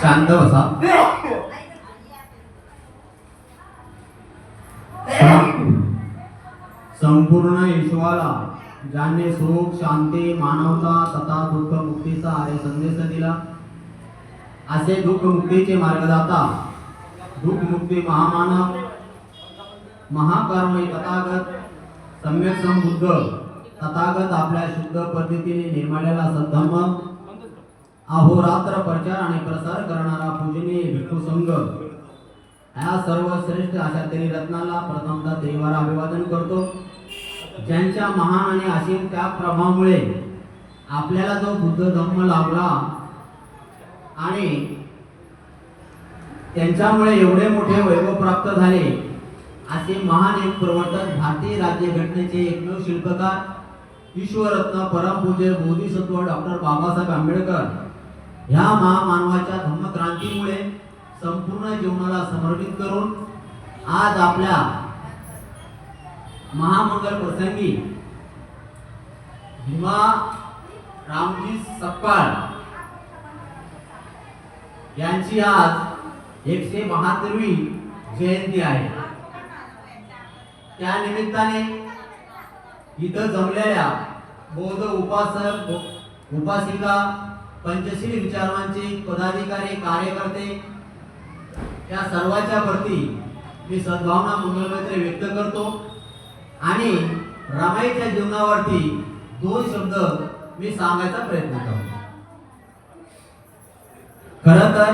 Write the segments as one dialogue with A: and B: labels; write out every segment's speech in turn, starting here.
A: शांत बसा. संपूर्ण विश्वाला ज्याने सुख शांती मानवता तथा दुःख मुक्तीचा आर्य संदेश दिला, असे दुःख मुक्तीचे मार्गदाता दुःख मुक्ती महामानव महाकर्मी तथागत सम्यक संबुद्ध तथागत आपल्या शुद्ध पद्धतीने नेमलेला सद्धम्म अहोरात्र प्रचार आणि प्रसार करणारा पूजनीय भिक्खू संघ या सर्व श्रेष्ठ अशा त्रिरत्नाला प्रथमतः देवाला अभिवादन करतो, ज्यांच्या महान आणि असीम त्या प्रभावामुळे आपल्याला जो बुद्ध धम्म लाभला आणि त्यांच्यामुळे एवढे मोठे वैभव प्राप्त झाले, असे महान एक प्रवर्तक भारतीय राज्यघटनेचे एकमेव शिल्पकार विश्वरत्न परमपूज्य बोधिसत्व डॉक्टर बाबासाहेब आंबेडकर ह्या महामानवाच्या धम्मक्रांतीमुळे संपूर्ण जीवनाला समर्पित करून आज आपल्या महामंगल प्रसंगी भीमा रामजी सकपाळ यांची आज 172वी जयंती आहे. त्या निमित्ताने इथं जमलेल्या बौद्ध उपासक उपासिका पंचशील विचारवांचे पदाधिकारी कार्यकर्ते या सर्वांच्या प्रती मी सद्भावना मंगलमैत्री व्यक्त करतो आणि रमाईच्या जीवनावरती 2 शब्द मी सांगायचा प्रयत्न करतो. खरं तर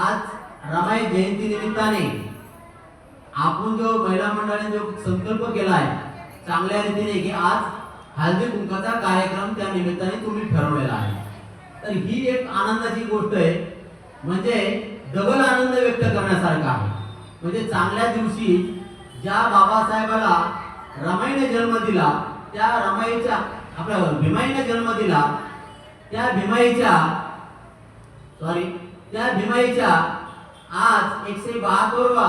A: आज रमाई जयंती निमित्ताने आपण जो महिला मंडळाने जो संकल्प केला आहे चांगल्या रीतीने की आज हळदी कुंकाचा कार्यक्रम त्या निमित्ताने तुम्ही ठरवलेला आहे, तर ही एक आनंदाची गोष्ट आहे. म्हणजे डबल आनंद व्यक्त करण्यासारखा आहे. म्हणजे चांगल्या दिवशी ज्या बाबासाहेबाला रमाईने जन्म दिला, त्या रमाईच्या आपल्या भीमाईने जन्म दिला, त्या भीमाईच्या आज 172वा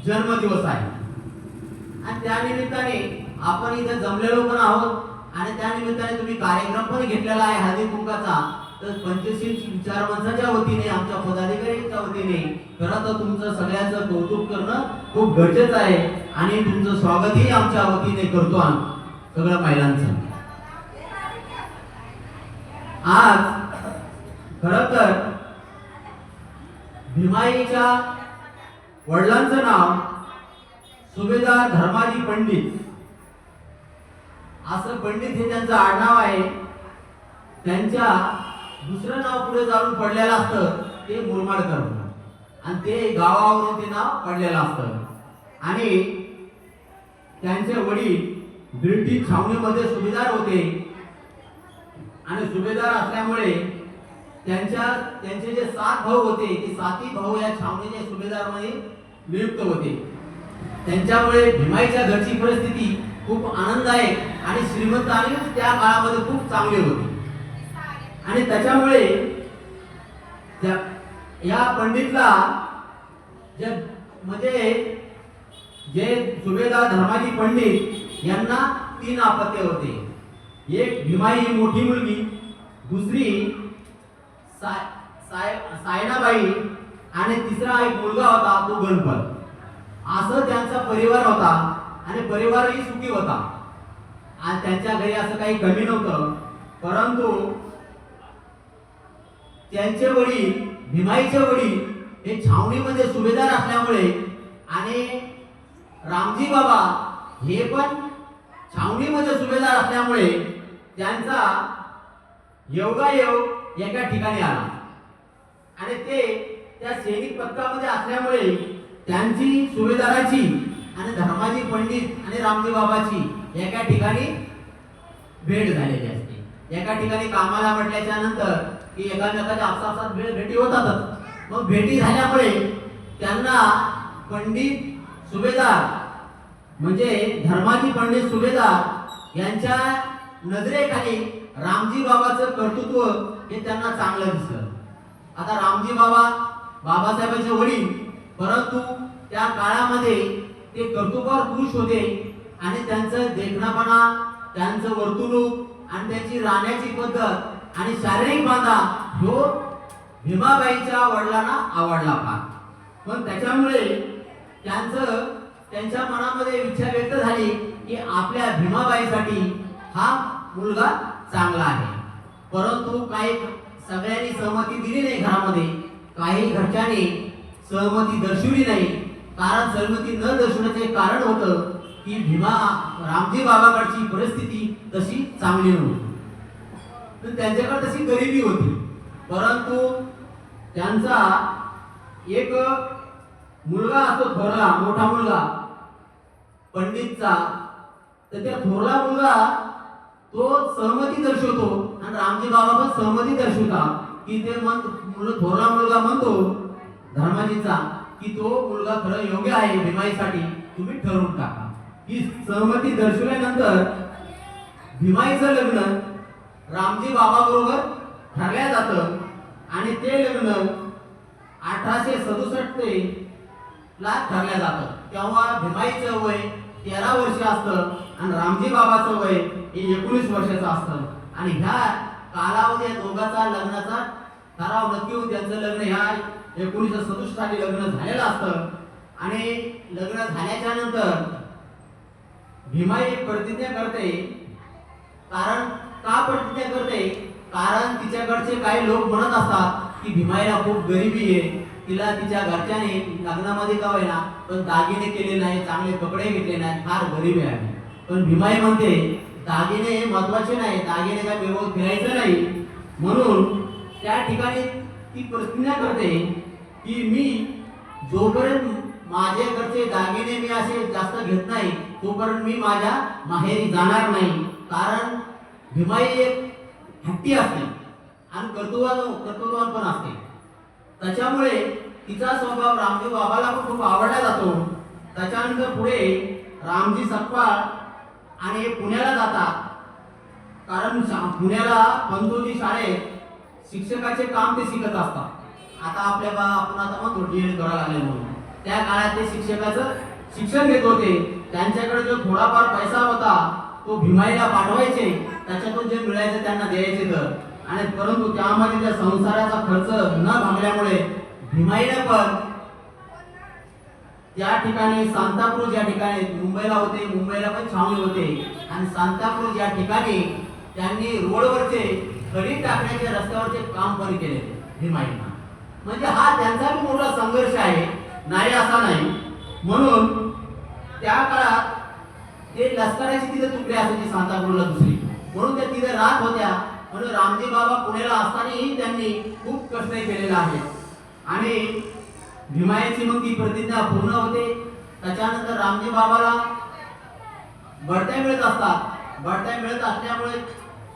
A: जन्मदिवस आहे आणि त्या निमित्ताने आपण इथे जमलेलो पण आहोत आणि त्या निमित्ताने तुम्ही कार्यक्रम पण घेतलेला आहे हळदी कुंकाचा. तर पंचशील विचारवंतांच्या वतीने आमच्या पदाधिकाऱ्यांच्या वतीने खरं तर तुमचं सगळ्यांचं कौतुक करणं खूप गरजेचं आहे आणि तुमचं स्वागतही आमच्या वतीने करतो आम्ही सगळ्या महिलांचं. आज खरं तर भीमाईच्या वडिलांचं नाव सुभेदार धर्माजी पंडित असं पंडित हे त्यांचं आडनाव आहे. त्यांच्या दुसरं नाव पुढे जाऊन पडलेलं असतं ते मुरमाडकर आणि ते गावावरून ते नाव पडलेलं असतं. आणि त्यांचे वडील ब्रिटिश छावणीमध्ये सुभेदार होते आणि सुभेदार असल्यामुळे त्यांचे जे 7 भाऊ होते ते 7ही भाऊ या छावणीच्या सुभेदारमध्ये नियुक्त होते. त्यांच्यामुळे भीमाईच्या घरची परिस्थिती खूप आनंददायक आणि श्रीमंत आणि त्या काळामध्ये खूप चांगली होती आणि त्याच्यामुळे या पंडितला जे सुभेदार धर्माजी पंडित यांना 3 अपत्य होते. एक भीमाई ही मोठी मुलगी, दुसरी सायनाबाई आणि तिसरा एक मुलगा होता तो गणपत. असं त्यांचा परिवार होता आणि परिवारही सुखी होता आणि त्यांच्या घरी असं काही कमी नव्हतं. परंतु त्यांचे वडील भीमाईचे वडील हे छावणीमध्ये सुभेदार असल्यामुळे आणि रामजी बाबा हे पण छावणीमध्ये सुभेदार असल्यामुळे त्यांचा योगायोग एका ठिकाणी आला आणि ते त्या सैनिक पथकामध्ये असल्यामुळे त्यांची सुभेदाराची आणि धर्माजी पंडित आणि रामजी बाबाची एका ठिकाणी भेट झालेली असते. एका ठिकाणी कामाला म्हटल्याच्या नंतर की एकामेकाच्या आपसात भेटी होतातच. मग भेटी झाल्यामुळे त्यांना पंडित सुभेदार म्हणजे धर्माजी पंडित सुभेदार यांच्या नजरेखाली रामजी बाबाचं कर्तृत्व हे त्यांना चांगलं दिसलं. आता रामजी बाबा बाबासाहेबांचे वडील, परंतु त्या काळामध्ये ते कर्तृत्वावर पुरुष होते आणि त्यांचं देखणापणा, त्यांचं वर्तणूक आणि त्यांची राहण्याची पद्धत आणि शारीरिक बांधा ह्यो भीमाबाईच्या वडिलांना आवडला फार. पण त्याच्यामुळे त्यांच्या मनामध्ये इच्छा व्यक्त झाली की आपल्या भीमाबाईसाठी हा मुलगा चांगला आहे. परंतु काही सगळ्यांनी सहमती दिली नाही घरामध्ये. काही घरच्यांनी सहमती दर्शवली नाही. कारण सहमती न दर्शवण्याचे कारण होतं की रामजी बाबाकडची परिस्थिती तशी चांगली नव्हती. तर त्यांच्याकडे तशी गरिबी होती. परंतु त्यांचा एक मुलगा असतो थोरला मोठा मुलगा पंडितचा. तर त्या थोरला मुलगा तो सहमती दर्शवतो आणि रामजी बाबा पण सहमती दर्शवतात की ते थोरला मुलगा म्हणतो धर्माजीचा की तो मुलगा खरं योग्य आहे भीमाईसाठी, तुम्ही ठरवून टाका. ही सहमती दर्शवल्यानंतर भीमाईचं लग्न रामजी बाबा बरोबर ठरल्या जातं आणि ते लग्न 1867 ला ठरल्या जातं. तेव्हा भीमाईचं वय 13 वर्ष असतं आणि रामजी बाबाचं वय हे 19 वर्षाचं असतं. आणि ह्या कालावधी दोघांचा लग्नाचा ठराव नक्की होऊन त्यांचं लग्न ह्या 1967 साली लग्न झालेलं असतं. आणि लग्न झाल्याच्या नंतर भीमाई एक प्रतिज्ञा करते. कारण का प्रतिज्ञा करते? कारण तिच्याकडचे काही लोक म्हणत असतात की भीमाईला खूप गरिबी आहे, तिला तिच्या घरच्याने लग्नामध्ये का होईना पण दागिने केले नाही, चांगले कपडे घेतले नाही, फार गरिबी आहे. पण भीमाई म्हणते दागिने महत्वाचे नाही, दागिने काय व्यवस्थित फिरायचं नाही. म्हणून त्या ठिकाणी ती प्रतिज्ञा करते की मी जोपर्यंत माझे घरचे दागिने मी असे जास्त घेत नाही तोपर्यंत मी माझ्या माहेरी जाणार नाही. कारण भीमाई एक हट्टी असते आणि कर्तृत्ववान पण असते. त्याच्यामुळे तिचा स्वभाव रामजी बाबाला पण खूप आवडला जातो. त्याच्यानंतर पुढे रामजी सपकाळ आणि पुण्याला जातात. कारण पुण्याला पंतोजी शाळेत शिक्षकाचे काम ते शिकत असतात. आता आपण आता म्हणतो डीएड करायला आले म्हणून त्या काळात ते शिक्षकाचं शिक्षण घेत होते. त्यांच्याकडे जो थोडाफार पैसा होता तो भीमाईला पाठवायचे, त्याच्यातून जे मिळायचे त्यांना द्यायचे तर. आणि परंतु त्यामध्ये त्या संसाराचा खर्च न भागल्यामुळे भीमाईला पण त्या ठिकाणी सांताक्रूज या ठिकाणी मुंबईला होते, मुंबईला पण छावणी होते आणि सांताक्रूज या ठिकाणी त्यांनी रोडवरचे खडी टाकण्याचे रस्त्यावरचे काम पण केले भीमाईला. म्हणजे हा त्यांचा भी मोठा संघर्ष आहे, नाही असा नाही. म्हणून त्या काळात ते लष्कराची तिथे तुकडी असायची सांताक्रूजला दुसरी, म्हणून त्या तिथे राहत होत्या. म्हणून रामजी बाबा पुण्याला असतानाही त्यांनी खूप कष्ट केलेले आहेत. आणि भीमाईची मग ती प्रतिज्ञा पूर्ण होते. त्याच्यानंतर रामजी बाबाला बढत्या मिळत असतात. बढत्या मिळत असल्यामुळे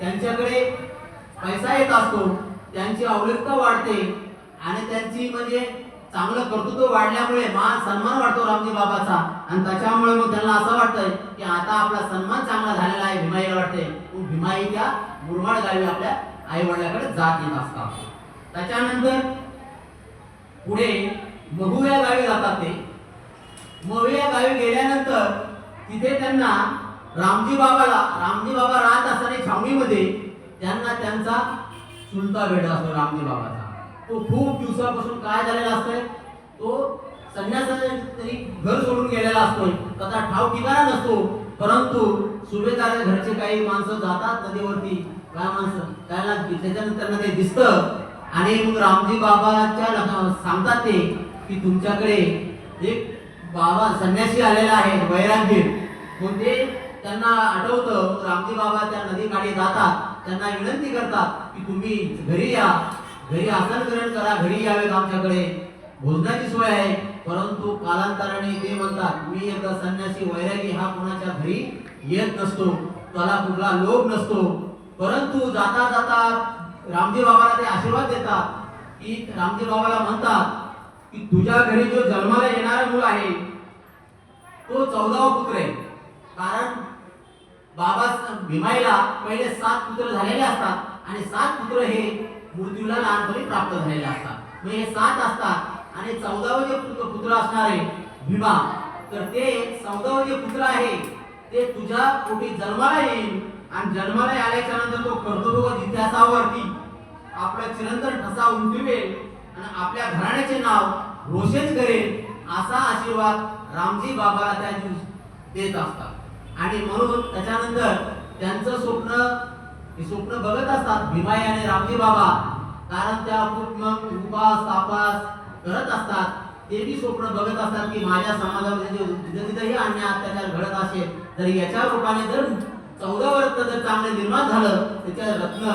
A: त्यांच्याकडे पैसा येत असतो, त्यांची आवडीता वाढते आणि त्यांची म्हणजे चांगलं कर्तृत्व वाढल्यामुळे मान सन्मान वाढतो रामजी बाबाचा. आणि त्याच्यामुळे मग त्यांना असं वाटतंय की आता आपला सन्मान चांगला झालेला आहे. भीमाईला वाटते भीमाई त्या मुरबाड गावी आपल्या आई वडिलांकडे जात येत असतात. त्याच्यानंतर पुढे महू या गावी जातात. ते महू या गावी गेल्यानंतर तिथे त्यांना रामजी बाबा राहत असताना छावणीमध्ये त्यांना त्यांचा चुलता भेटला असतो रामजी बाबाचा. तो खूप दिवसापासून काय झालेला असतोय, तो संन्यासाने तरी घर सोडून गेलेला असतोय, त्याचा ठाव ठिकाणा नसतो. परंतु सुभेदार घरचे काही माणसं जातात नदीवरती, काय माणसं त्याला त्याच्यानंतर ते दिसतं आणि मग रामजी बाबाच्या सांगतात ते की तुमच्याकडे एक बाबा संन्यासी आलेला आहे वैरागीर. मग ते त्यांना आठवतं. रामजी बाबा त्या नदीकाठी जातात, त्यांना विनंती करतात की तुम्ही घरी या, घरी आसन ग्रहण करा, घरी यावेत, आमच्याकडे भोजनाची सोय आहे. परंतु कालांतराने ते म्हणतात मी एकदा संन्यासी वैरागी हा कोणाच्या घरी येत नसतो, त्याला कुठला लोभ नसतो. परंतु जाता जाता रामजी बाबाला ते आशीर्वाद देतात की रामजी बाबाला म्हणतात की तुझ्या घरी जो जन्माला येणारा मूल आहे तो 14वा पुत्र आहे. कारण बाबा भीमाईला पहिले 7 पुत्र झालेले असतात आणि 7 पुत्र हे मृत्यूला लहानपणी प्राप्त झालेले असतात. मग हे 7 असतात आणि 14वे जे पुत्र असणारे भीमा, तर ते 14वे जे पुत्र आहे ते तुझ्या पोटी जन्माला येईल आणि जन्माला आल्याच्या नंतर तो कर्तव्य इतिहासावरती आपला चिरंतन ठसा उमटवेल आणि आपल्या घराण्याचे नाव रोशन करेल असा आशीर्वाद रामजी बाबाला त्या दिवशी देत असतात. आणि म्हणून त्याच्यानंतर त्यांचं स्वप्न बघत असतात भीमाई आणि रामजी बाबा, कारण त्या खूप मग उपास तापास करत असतात. ते बी स्वप्न बघत असतात की माझ्या समाजामध्ये जे जिथेही अन्याय अत्याचार घडत असेल तर याच्या रूपाने जर 14 वर्ष जर चांगलं निर्माण झालं तर त्या रत्न